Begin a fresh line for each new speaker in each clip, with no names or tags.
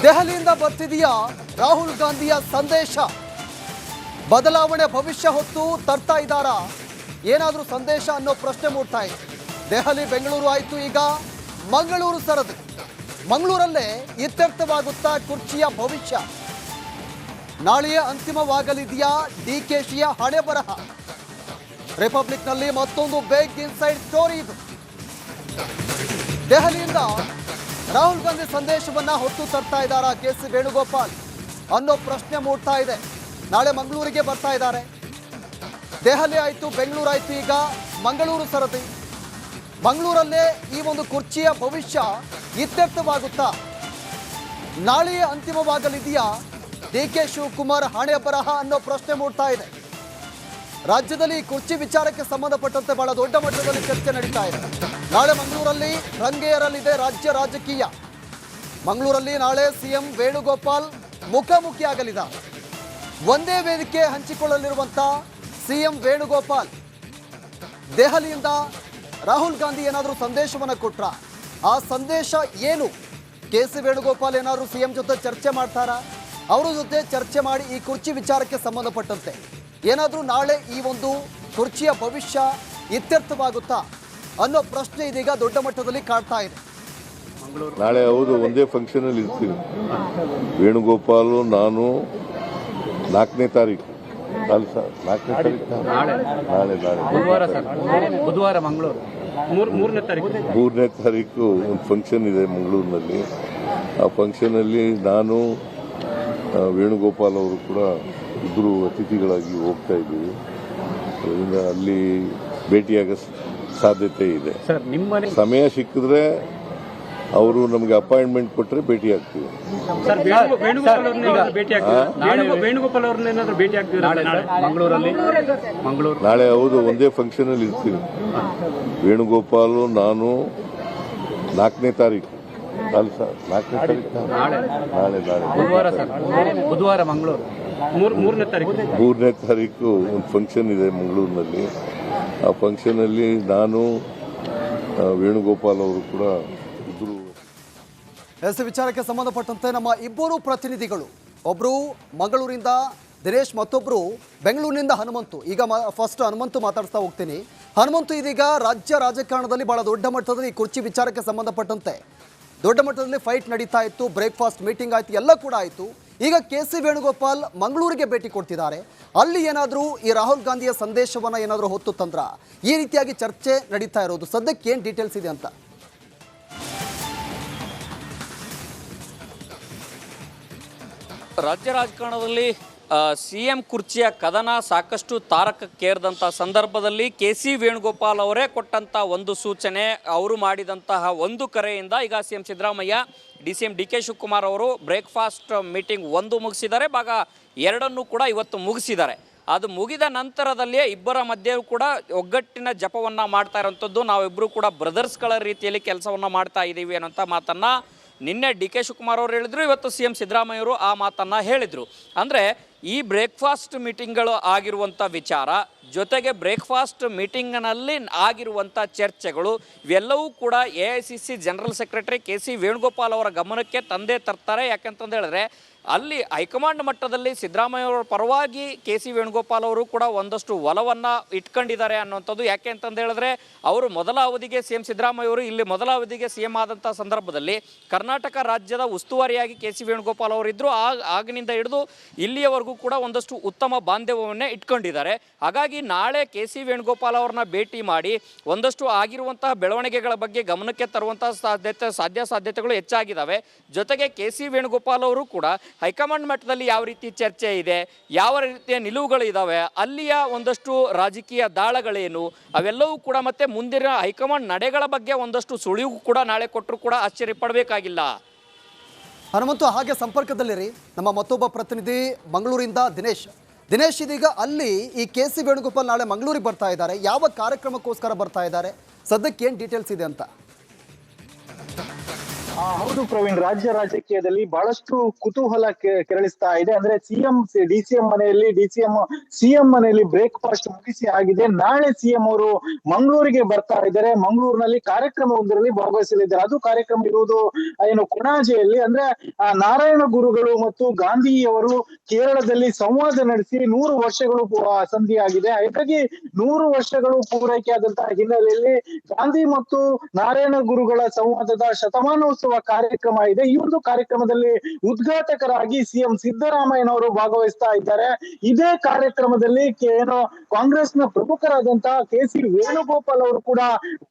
ದೆಹಲಿಯಿಂದ ಬರ್ತಿದೆಯಾ ರಾಹುಲ್ ಗಾಂಧಿಯ ಸಂದೇಶ? ಬದಲಾವಣೆ ಭವಿಷ್ಯ ಹೊತ್ತು ತರ್ತಾ ಇದ್ದಾರಾ? ಏನಾದರೂ ಸಂದೇಶ ಅನ್ನೋ ಪ್ರಶ್ನೆ ಮೂಡ್ತಾ ಇದೆ. ದೆಹಲಿ ಬೆಂಗಳೂರು ಆಯಿತು, ಈಗ ಮಂಗಳೂರು ಸರದಿ. ಮಂಗಳೂರಲ್ಲೇ ಇತ್ಯರ್ಥವಾಗುತ್ತಾ ಕುರ್ಚಿಯ ಭವಿಷ್ಯ. ನಾಳೆಯೇ ಅಂತಿಮವಾಗಲಿದೆಯಾ ಡಿಕೆಶಿಯ ಹಣೆ ಬರಹ? ರಿಪಬ್ಲಿಕ್ನಲ್ಲಿ ಮತ್ತೊಂದು ಬಿಗ್ ಇನ್ಸೈಡ್ ಸ್ಟೋರಿ ಇದು. ದೆಹಲಿಯಿಂದ ರಾಹುಲ್ ಗಾಂಧಿ ಸಂದೇಶವನ್ನ ಹೊತ್ತು ತರ್ತಾ ಇದ್ದಾರಾ ಕೆ.ಸಿ. ವೇಣುಗೋಪಾಲ್ ಅನ್ನೋ ಪ್ರಶ್ನೆ ಮೂಡ್ತಾ ಇದೆ. ನಾಳೆ ಮಂಗಳೂರಿಗೆ ಬರ್ತಾ ಇದ್ದಾರೆ. ದೆಹಲಿ ಆಯಿತು, ಬೆಂಗಳೂರು ಆಯಿತು, ಈಗ ಮಂಗಳೂರು ಸರದಿ. ಮಂಗಳೂರಲ್ಲೇ ಈ ಒಂದು ಕುರ್ಚಿಯ ಭವಿಷ್ಯ ಇತ್ಯರ್ಥವಾಗುತ್ತಾ? ನಾಳೆಯೇ ಅಂತಿಮವಾಗಲಿದೆಯಾ ಡಿ.ಕೆ. ಶಿವಕುಮಾರ್ ಹಣೆ ಬರಹ ಅನ್ನೋ ಪ್ರಶ್ನೆ ಮೂಡ್ತಾ ಇದೆ. ರಾಜ್ಯದಲ್ಲಿ ಕುರ್ಚಿ ವಿಚಾರಕ್ಕೆ ಸಂಬಂಧಪಟ್ಟಂತೆ ಬಹಳ ದೊಡ್ಡ ಮಟ್ಟದಲ್ಲಿ ಚರ್ಚೆ ನಡೀತಾ ಇದೆ. ನಾಳೆ ಮಂಗಳೂರಲ್ಲಿ ರಂಗೇರಲಿದೆ ರಾಜ್ಯ ರಾಜಕೀಯ. ಮಂಗಳೂರಲ್ಲಿ ನಾಳೆ ಸಿಎಂ ವೇಣುಗೋಪಾಲ್ ಮುಖಾಮುಖಿಯಾಗಲಿದ್ದಾರೆ. ಒಂದೇ ವೇದಿಕೆ ಹಂಚಿಕೊಳ್ಳಲಿರುವಂಥ ಸಿಎಂ ವೇಣುಗೋಪಾಲ್ ದೆಹಲಿಯಿಂದ ರಾಹುಲ್ ಗಾಂಧಿ ಏನಾದರೂ ಸಂದೇಶವನ್ನು ಕೊಟ್ರ? ಆ ಸಂದೇಶ ಏನು? ಕೆ.ಸಿ. ವೇಣುಗೋಪಾಲ್ ಏನಾದರೂ ಸಿಎಂ ಜೊತೆ ಚರ್ಚೆ ಮಾಡ್ತಾರಾ? ಅವರ ಜೊತೆ ಚರ್ಚೆ ಮಾಡಿ ಈ ಕುರ್ಚಿ ವಿಚಾರಕ್ಕೆ ಸಂಬಂಧಪಟ್ಟಂತೆ ಏನಾದರೂ ನಾಳೆ ಈ ಒಂದು ಕುರ್ಚಿಯ ಭವಿಷ್ಯ ಇತ್ಯರ್ಥವಾಗುತ್ತಾ ಅನ್ನೋ ಪ್ರಶ್ನೆ ಇದೀಗ ದೊಡ್ಡ ಮಟ್ಟದಲ್ಲಿ ಕಾಡ್ತಾ ಇದೆ.
ನಾಳೆ ಹೌದು, ಒಂದೇ ಫಂಕ್ಷನ್ ಅಲ್ಲಿ ಇರ್ತೀವಿ. ವೇಣುಗೋಪಾಲ್ ನಾನು 4ನೇ ತಾರೀಕು
ಬುಧವಾರ ಮಂಗಳೂರು
3ನೇ ತಾರೀಕು ಒಂದು ಫಂಕ್ಷನ್ ಇದೆ ಮಂಗಳೂರಿನಲ್ಲಿ. ಆ ಫಂಕ್ಷನ್ ಅಲ್ಲಿ ನಾನು ವೇಣುಗೋಪಾಲ್ ಅವರು ಕೂಡ ಇಬ್ಬರು ಅತಿಥಿಗಳಾಗಿ ಹೋಗ್ತಾ ಇದ್ದೀವಿ. ಅದರಿಂದ ಅಲ್ಲಿ ಭೇಟಿಯಾಗ ಸಾಧ್ಯತೆ ಇದೆ. ಸಮಯ ಸಿಕ್ಕಿದ್ರೆ ಅವರು ನಮಗೆ ಅಪಾಯಿಂಟ್ಮೆಂಟ್ ಕೊಟ್ಟರೆ ಭೇಟಿ ಆಗ್ತೀವಿ. ನಾಳೆ ಹೌದು, ಒಂದೇ ಫಂಕ್ಷನ್ ಅಲ್ಲಿ ಇರ್ತೀವಿ. ವೇಣುಗೋಪಾಲ್ ನಾನು 4ನೇ ತಾರೀಕು
ಬುಧವಾರ ಮಂಗಳೂರು
3ನೇ ತಾರೀಕು ಒಂದು ಫಂಕ್ಷನ್ ಇದೆ ಮಂಗಳೂರಿನಲ್ಲಿ. ಆ ಫಂಕ್ಷನ್ ಅಲ್ಲಿ ನಾನು ವೇಣುಗೋಪಾಲ್ ಅವರು ಕೂಡ ಇಬ್ಬರು.
ವಿಚಾರಕ್ಕೆ ಸಂಬಂಧಪಟ್ಟಂತೆ ನಮ್ಮ ಇಬ್ಬರು ಪ್ರತಿನಿಧಿಗಳು, ಒಬ್ಬರು ಮಂಗಳೂರಿಂದ ದಿನೇಶ್, ಮತ್ತೊಬ್ಬರು ಬೆಂಗಳೂರಿನಿಂದ ಹನುಮಂತು. ಈಗ ಫಸ್ಟ್ ಹನುಮಂತು ಮಾತಾಡ್ತಾ ಹೋಗ್ತೀನಿ. ಹನುಮಂತು, ಇದೀಗ ರಾಜ್ಯ ರಾಜಕಾರಣದಲ್ಲಿ ಬಹಳ ದೊಡ್ಡ ಮಟ್ಟದಲ್ಲಿ ಕುರ್ಚಿ ವಿಚಾರಕ್ಕೆ ಸಂಬಂಧಪಟ್ಟಂತೆ ದೊಡ್ಡ ಮಟ್ಟದಲ್ಲಿ ಫೈಟ್ ನಡೀತಾ ಇತ್ತು, ಬ್ರೇಕ್ಫಾಸ್ಟ್ ಮೀಟಿಂಗ್ ಆಯಿತು, ಎಲ್ಲ ಕೂಡ ಆಯಿತು. ಈಗ ಕೆ.ಸಿ. ವೇಣುಗೋಪಾಲ್ ಮಂಗಳೂರಿಗೆ ಭೇಟಿ ಕೊಡ್ತಿದ್ದಾರೆ. ಅಲ್ಲಿ ಏನಾದರೂ ಈ ರಾಹುಲ್ ಗಾಂಧಿಯ ಸಂದೇಶವನ್ನು ಏನಾದರೂ ಹೊತ್ತು ತಂದ್ರ? ಈ ರೀತಿಯಾಗಿ ಚರ್ಚೆ ನಡೀತಾ ಇರೋದು ಸದ್ಯಕ್ಕೆ ಏನು ಡೀಟೇಲ್ಸ್ ಇದೆ ಅಂತ?
ರಾಜ್ಯ ರಾಜಕಾರಣದಲ್ಲಿ ಸಿಎಂ ಕುರ್ಚಿಯ ಕದನ ಸಾಕಷ್ಟು ತಾರಕಕ್ಕೇರಿದಂಥ ಸಂದರ್ಭದಲ್ಲಿ ಕೆ.ಸಿ. ವೇಣುಗೋಪಾಲ್ ಅವರೇ ಕೊಟ್ಟಂಥ ಒಂದು ಸೂಚನೆ, ಅವರು ಮಾಡಿದಂತಹ ಒಂದು ಕರೆಯಿಂದ ಈಗ ಸಿಎಂ ಸಿದ್ದರಾಮಯ್ಯ, ಸಿಎಂ ಡಿ.ಕೆ. ಶಿವಕುಮಾರ್ ಅವರು ಬ್ರೇಕ್ಫಾಸ್ಟ್ ಮೀಟಿಂಗ್ 1 ಮುಗಿಸಿದ್ದಾರೆ, ಭಾಗ 2 ಕೂಡ ಇವತ್ತು ಮುಗಿಸಿದ್ದಾರೆ. ಅದು ಮುಗಿದ ನಂತರದಲ್ಲಿಯೇ ಇಬ್ಬರ ಮಧ್ಯೆ ಕೂಡ ಒಗ್ಗಟ್ಟಿನ ಜಪವನ್ನು ಮಾಡ್ತಾ ಇರೋಂಥದ್ದು. ನಾವಿಬ್ಬರು ಕೂಡ ಬ್ರದರ್ಸ್ಗಳ ರೀತಿಯಲ್ಲಿ ಕೆಲಸವನ್ನು ಮಾಡ್ತಾ ಇದ್ದೀವಿ ಅನ್ನೋಂಥ ಮಾತನ್ನು ನಿನ್ನೆ ಡಿ.ಕೆ. ಶಿವಕುಮಾರ್ ಅವರು ಹೇಳಿದರು, ಇವತ್ತು ಸಿಎಂ ಸಿದ್ದರಾಮಯ್ಯ ಅವರು ಆ ಮಾತನ್ನು ಹೇಳಿದರು. ಅಂದರೆ ಈ ಬ್ರೇಕ್ಫಾಸ್ಟ್ ಮೀಟಿಂಗ್ಗಳು ಆಗಿರುವಂಥ ವಿಚಾರ ಜೊತೆಗೆ ಬ್ರೇಕ್ಫಾಸ್ಟ್ ಮೀಟಿಂಗ್ನಲ್ಲಿ ಆಗಿರುವಂಥ ಚರ್ಚೆಗಳು ಇವೆಲ್ಲವೂ ಕೂಡ AICC general secretary KC. Venugopal ಅವರ ಗಮನಕ್ಕೆ ತಂದೇ ತರ್ತಾರೆ. ಯಾಕೆಂತಂದು ಹೇಳಿದ್ರೆ ಅಲ್ಲಿ ಹೈಕಮಾಂಡ್ ಮಟ್ಟದಲ್ಲಿ ಸಿದ್ದರಾಮಯ್ಯ ಅವರ ಪರವಾಗಿ ಕೆ.ಸಿ. ವೇಣುಗೋಪಾಲ್ ಅವರು ಕೂಡ ಒಂದಷ್ಟು ಒಲವನ್ನು ಇಟ್ಕೊಂಡಿದ್ದಾರೆ ಅನ್ನುವಂಥದ್ದು. ಯಾಕೆ ಅಂತಂದು ಹೇಳಿದ್ರೆ ಅವರು ಮೊದಲ ಅವಧಿಗೆ ಸಿಎಂ ಸಿದ್ದರಾಮಯ್ಯ ಅವರು ಇಲ್ಲಿ ಮೊದಲ ಅವಧಿಗೆ ಸಿಎಂ ಆದಂಥ ಸಂದರ್ಭದಲ್ಲಿ ಕರ್ನಾಟಕ ರಾಜ್ಯದ ಉಸ್ತುವಾರಿಯಾಗಿ ಕೆ.ಸಿ. ವೇಣುಗೋಪಾಲ್ ಅವರಿದ್ದರು. ಆಗಿನಿಂದ ಹಿಡಿದು ಇಲ್ಲಿಯವರೆಗೂ ಕೂಡ ಒಂದಷ್ಟು ಉತ್ತಮ ಬಾಂಧವ್ಯವನ್ನೇ ಇಟ್ಕೊಂಡಿದ್ದಾರೆ. ಹಾಗಾಗಿ ನಾಳೆ ಕೆ.ಸಿ. ವೇಣುಗೋಪಾಲ್ ಅವ್ರನ್ನ ಭೇಟಿ ಮಾಡಿ ಒಂದಷ್ಟು ಆಗಿರುವಂತಹ ಬೆಳವಣಿಗೆಗಳ ಬಗ್ಗೆ ಗಮನಕ್ಕೆ ತರುವಂತಹ ಸಾಧ್ಯತೆಗಳು ಹೆಚ್ಚಾಗಿದ್ದಾವೆ. ಜೊತೆಗೆ ಕೆ.ಸಿ. ವೇಣುಗೋಪಾಲ್ ಅವರು ಕೂಡ ಹೈಕಮಾಂಡ್ ಮಟ್ಟದಲ್ಲಿ ಯಾವ ರೀತಿ ಚರ್ಚೆ ಇದೆ, ಯಾವ ರೀತಿಯ ನಿಲುವುಗಳು ಇದ್ದಾವೆ, ಅಲ್ಲಿಯ ಒಂದಷ್ಟು ರಾಜಕೀಯ ದಾಳಗಳೇನು, ಅವೆಲ್ಲವೂ ಕೂಡ ಮತ್ತೆ ಮುಂದಿನ ಹೈಕಮಾಂಡ್ ನಡೆಗಳ ಬಗ್ಗೆ ಒಂದಷ್ಟು ಸುಳಿವು ಕೂಡ ನಾಳೆ ಕೊಟ್ಟರು ಕೂಡ ಆಶ್ಚರ್ಯ ಪಡಬೇಕಾಗಿಲ್ಲ.
ಹನುಮಂತು, ಹಾಗೆ ಸಂಪರ್ಕದಲ್ಲಿರಿ. ನಮ್ಮ ಮತ್ತೊಬ್ಬ ಪ್ರತಿನಿಧಿ ಮಂಗಳೂರಿಂದ ದಿನೇಶ್, ಇದೀಗ ಅಲ್ಲಿ ಈ ಕೆ.ಸಿ. ವೇಣುಗೋಪಾಲ್ ನಾಳೆ ಮಂಗಳೂರಿಗೆ ಬರ್ತಾ ಇದ್ದಾರೆ. ಯಾವ ಕಾರ್ಯಕ್ರಮಕ್ಕೋಸ್ಕರ ಬರ್ತಾ ಇದ್ದಾರೆ? ಸದ್ಯಕ್ಕೆ ಏನು ಡೀಟೇಲ್ಸ್ ಇದೆ ಅಂತ?
ಹೌದು ಪ್ರವೀಣ್, ರಾಜ್ಯ ರಾಜಕೀಯದಲ್ಲಿ ಬಹಳಷ್ಟು ಕುತೂಹಲ ಕೆರಳಿಸ್ತಾ ಇದೆ. ಅಂದ್ರೆ ಡಿಸಿಎಂ ಮನೆಯಲ್ಲಿ ಬ್ರೇಕ್ಫಾಸ್ಟ್ ಮುಗಿಸಿ ಆಗಿದೆ. ನಾಳೆ ಸಿಎಂ ಅವರು ಮಂಗಳೂರಿಗೆ ಬರ್ತಾ ಇದ್ದಾರೆ. ಮಂಗಳೂರಿನಲ್ಲಿ ಕಾರ್ಯಕ್ರಮವೊಂದರಲ್ಲಿ ಭಾಗವಹಿಸಲಿದ್ದಾರೆ. ಅದು ಕಾರ್ಯಕ್ರಮ ಇರುವುದು ಕೊಣಾಜೆಯಲ್ಲಿ. ಅಂದ್ರೆ ನಾರಾಯಣ ಗುರುಗಳು ಮತ್ತು ಗಾಂಧಿಯವರು ಕೇರಳದಲ್ಲಿ ಸಂವಾದ ನಡೆಸಿ 100 ವರ್ಷಗಳು ಸಂಧಿಯಾಗಿದೆ. ಹಾಗಾಗಿ 100 ವರ್ಷಗಳು ಪೂರೈಕೆ ಆದಂತಹ ಹಿನ್ನೆಲೆಯಲ್ಲಿ ಗಾಂಧಿ ಮತ್ತು ನಾರಾಯಣ ಗುರುಗಳ ಸಂವಾದದ ಶತಮಾನೋತ್ಸವ ಕಾರ್ಯಕ್ರಮ ಇದೆ. ಈ ಒಂದು ಕಾರ್ಯಕ್ರಮದಲ್ಲಿ ಉದ್ಘಾಟಕರಾಗಿ ಸಿಎಂ ಸಿದ್ದರಾಮಯ್ಯನವರು ಭಾಗವಹಿಸ್ತಾ ಇದ್ದಾರೆ. ಇದೇ ಕಾರ್ಯಕ್ರಮದಲ್ಲಿ ಕಾಂಗ್ರೆಸ್ನ ಪ್ರಮುಖರಾದಂತಹ ಕೆಸಿ ವೇಣುಗೋಪಾಲ್ ಅವರು ಕೂಡ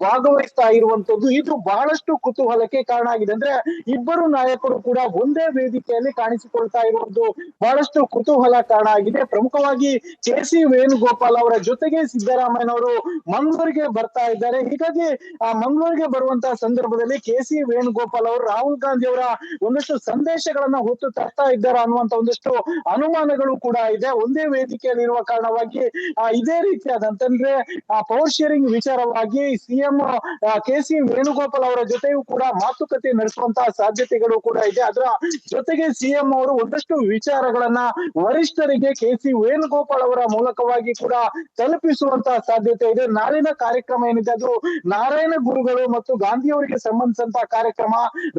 ಭಾಗವಹಿಸ್ತಾ ಇರುವಂತದ್ದು. ಇದು ಬಹಳಷ್ಟು ಕುತೂಹಲಕ್ಕೆ ಕಾರಣ ಆಗಿದೆ. ಅಂದ್ರೆ ಇಬ್ಬರು ನಾಯಕರು ಕೂಡ ಒಂದೇ ವೇದಿಕೆಯಲ್ಲಿ ಕಾಣಿಸಿಕೊಳ್ತಾ ಇರುವುದು ಬಹಳಷ್ಟು ಕುತೂಹಲ ಕಾರಣ ಆಗಿದೆ. ಪ್ರಮುಖವಾಗಿ ಕೆಸಿ ವೇಣುಗೋಪಾಲ್ ಅವರ ಜೊತೆಗೆ ಸಿದ್ದರಾಮಯ್ಯನವರು ಮಂಗಳೂರಿಗೆ ಬರ್ತಾ ಇದ್ದಾರೆ. ಹೀಗಾಗಿ ಮಂಗಳೂರಿಗೆ ಬರುವಂತಹ ಸಂದರ್ಭದಲ್ಲಿ ಕೆಸಿ ವೇಣುಗೋಪಾಲ್ ಅವರು ರಾಹುಲ್ ಗಾಂಧಿ ಅವರ ಒಂದಷ್ಟು ಸಂದೇಶಗಳನ್ನ ಹೊತ್ತು ತರ್ತಾ ಇದ್ದಾರೆ ಅನ್ನುವಂತ ಒಂದಷ್ಟು ಅನುಮಾನಗಳು ಕೂಡ ಇದೆ. ಒಂದೇ ವೇದಿಕೆಯಲ್ಲಿ ಇರುವ ಕಾರಣವಾಗಿ ಇದೇ ರೀತಿಯಾದಂತಂದ್ರೆ ಪವರ್ ಶೇರಿಂಗ್ ವಿಚಾರವಾಗಿ ಸಿಎಂ ಕೆಸಿ ವೇಣುಗೋಪಾಲ್ ಅವರ ಜೊತೆಯೂ ಕೂಡ ಮಾತುಕತೆ ನಡೆಸುವಂತಹ ಸಾಧ್ಯತೆಗಳು ಕೂಡ ಇದೆ. ಅದರ ಜೊತೆಗೆ ಸಿಎಂ ಅವರು ಒಂದಷ್ಟು ವಿಚಾರಗಳನ್ನ ವರಿಷ್ಠರಿಗೆ ಕೆಸಿ ವೇಣುಗೋಪಾಲ್ ಅವರ ಮೂಲಕವಾಗಿ ಕೂಡ ತಲುಪಿಸುವಂತಹ ಸಾಧ್ಯತೆ ಇದೆ. ನಾಳಿನ ಕಾರ್ಯಕ್ರಮ ಏನಿದೆ ಅದು ನಾರಾಯಣ ಗುರುಗಳು ಮತ್ತು ಗಾಂಧಿ ಅವರಿಗೆ ಸಂಬಂಧಿಸಿದಂತಹ ಕಾರ್ಯಕ್ರಮ,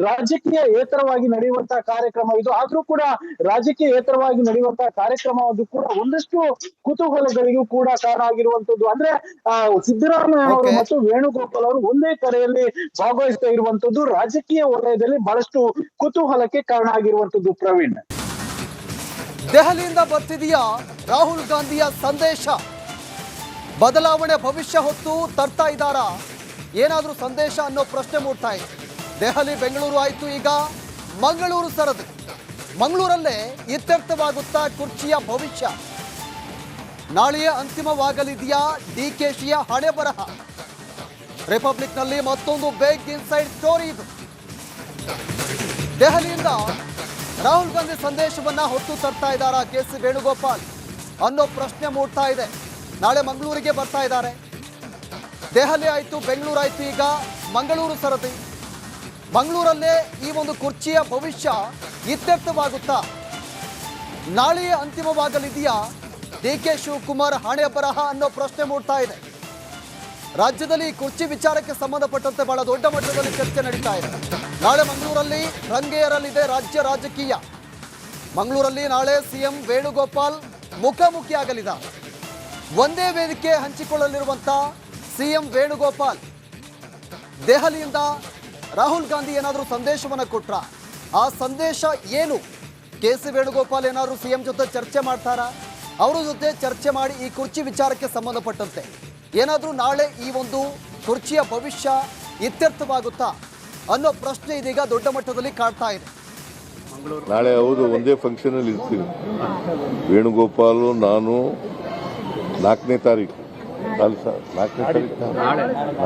ರಾಜಕೀಯೇತರವಾಗಿ ನಡೆಯುವಂತಹ ಕಾರ್ಯಕ್ರಮ ಇದು. ಆದ್ರೂ ಕೂಡ ರಾಜಕೀಯೇತರವಾಗಿ ನಡೆಯುವಂತಹ ಕಾರ್ಯಕ್ರಮ ಅದು ಕೂಡ ಒಂದಷ್ಟು ಕುತೂಹಲಗಳಿಗೂ ಕೂಡ ಕಾರಣ ಆಗಿರುವಂತದ್ದು. ಅಂದ್ರೆ ಸಿದ್ದರಾಮಯ್ಯ ಅವರು ಮತ್ತು ವೇಣುಗೋಪಾಲ್ ಅವರು ಒಂದೇ ಕರೆಯಲ್ಲಿ ಭಾಗವಹಿಸ್ತಾ ಇರುವಂತದ್ದು ರಾಜಕೀಯ ವಲಯದಲ್ಲಿ ಬಹಳಷ್ಟು ಕುತೂಹಲಕ್ಕೆ ಕಾರಣ ಆಗಿರುವಂತದ್ದು. ಪ್ರವೀಣ್,
ದೆಹಲಿಯಿಂದ ಬರ್ತಿದೆಯಾ ರಾಹುಲ್ ಗಾಂಧಿಯ ಸಂದೇಶ? ಬದಲಾವಣೆ ಭವಿಷ್ಯ ಹೊತ್ತು ತರ್ತಾ ಇದ್ದಾರಾ? ಏನಾದರೂ ಸಂದೇಶ ಅನ್ನೋ ಪ್ರಶ್ನೆ ಮೂಡ್ತಾ ಇದೆ. ದೆಹಲಿ ಬೆಂಗಳೂರು ಆಯಿತು, ಈಗ ಮಂಗಳೂರು ಸರದಿ. ಮಂಗಳೂರಲ್ಲೇ ಇತ್ಯರ್ಥವಾಗುತ್ತಾ ಕುರ್ಚಿಯ ಭವಿಷ್ಯ. ನಾಳೆಯೇ ಅಂತಿಮವಾಗಲಿದೆಯಾ ಡಿಕೆಶಿಯ ಹಣೆ ಬರಹ? ರಿಪಬ್ಲಿಕ್ನಲ್ಲಿ ಮತ್ತೊಂದು ಬಿಗ್ ಇನ್ಸೈಡ್ ಸ್ಟೋರಿ ಇದು. ದೆಹಲಿಯಿಂದ ರಾಹುಲ್ ಗಾಂಧಿ ಸಂದೇಶವನ್ನ ಹೊತ್ತು ತರ್ತಾ ಇದ್ದಾರಾ ಕೆಸಿ ವೇಣುಗೋಪಾಲ್ ಅನ್ನೋ ಪ್ರಶ್ನೆ ಮೂಡ್ತಾ ಇದೆ. ನಾಳೆ ಮಂಗಳೂರಿಗೆ ಬರ್ತಾ ಇದ್ದಾರೆ. ದೆಹಲಿ ಆಯಿತು, ಬೆಂಗಳೂರು ಆಯಿತು, ಈಗ ಮಂಗಳೂರು ಸರದಿ. ಮಂಗಳೂರಲ್ಲೇ ಈ ಒಂದು ಕುರ್ಚಿಯ ಭವಿಷ್ಯ ಇತ್ಯರ್ಥವಾಗುತ್ತಾ? ನಾಳೆಯೇ ಅಂತಿಮವಾಗಲಿದೆಯಾ ಡಿಕೆ ಶಿವಕುಮಾರ್ ಹಣೆ ಬರಹ ಅನ್ನೋ ಪ್ರಶ್ನೆ ಮೂಡ್ತಾ ಇದೆ. ರಾಜ್ಯದಲ್ಲಿ ಕುರ್ಚಿ ವಿಚಾರಕ್ಕೆ ಸಂಬಂಧಪಟ್ಟಂತೆ ಬಹಳ ದೊಡ್ಡ ಮಟ್ಟದಲ್ಲಿ ಚರ್ಚೆ ನಡೀತಾ ಇದೆ. ನಾಳೆ ಮಂಗಳೂರಲ್ಲಿ ರಂಗೇರಲಿದೆ ರಾಜ್ಯ ರಾಜಕೀಯ. ಮಂಗಳೂರಲ್ಲಿ ನಾಳೆ ಸಿಎಂ ವೇಣುಗೋಪಾಲ್ ಮುಖಾಮುಖಿಯಾಗಲಿದ್ದಾರೆ. ಒಂದೇ ವೇದಿಕೆ ಹಂಚಿಕೊಳ್ಳಲಿರುವಂಥ ಸಿಎಂ ವೇಣುಗೋಪಾಲ್ ದೆಹಲಿಯಿಂದ ರಾಹುಲ್ ಗಾಂಧಿ ಏನಾದರೂ ಸಂದೇಶವನ್ನು ಕೊಟ್ರ? ಆ ಸಂದೇಶ ಏನು? ಕೆಸಿ ವೇಣುಗೋಪಾಲ್ ಏನಾದರೂ ಸಿಎಂ ಜೊತೆ ಚರ್ಚೆ ಮಾಡ್ತಾರಾ? ಅವರ ಜೊತೆ ಚರ್ಚೆ ಮಾಡಿ ಈ ಕುರ್ಚಿ ವಿಚಾರಕ್ಕೆ ಸಂಬಂಧಪಟ್ಟಂತೆ ಏನಾದರೂ ನಾಳೆ ಈ ಒಂದು ಕುರ್ಚಿಯ ಭವಿಷ್ಯ ಇತ್ಯರ್ಥವಾಗುತ್ತಾ ಅನ್ನೋ ಪ್ರಶ್ನೆ ಇದೀಗ ದೊಡ್ಡ ಮಟ್ಟದಲ್ಲಿ ಕಾಡ್ತಾ ಇದೆ.
ನಾಳೆ ಹೌದು, ಒಂದೇ ಫಂಕ್ಷನ್ ಅಲ್ಲಿ ಇರ್ತೀವಿ. ವೇಣುಗೋಪಾಲ್, ನಾನು 4ನೇ ತಾರೀಕು. 4ನೇ ತಾರೀಕು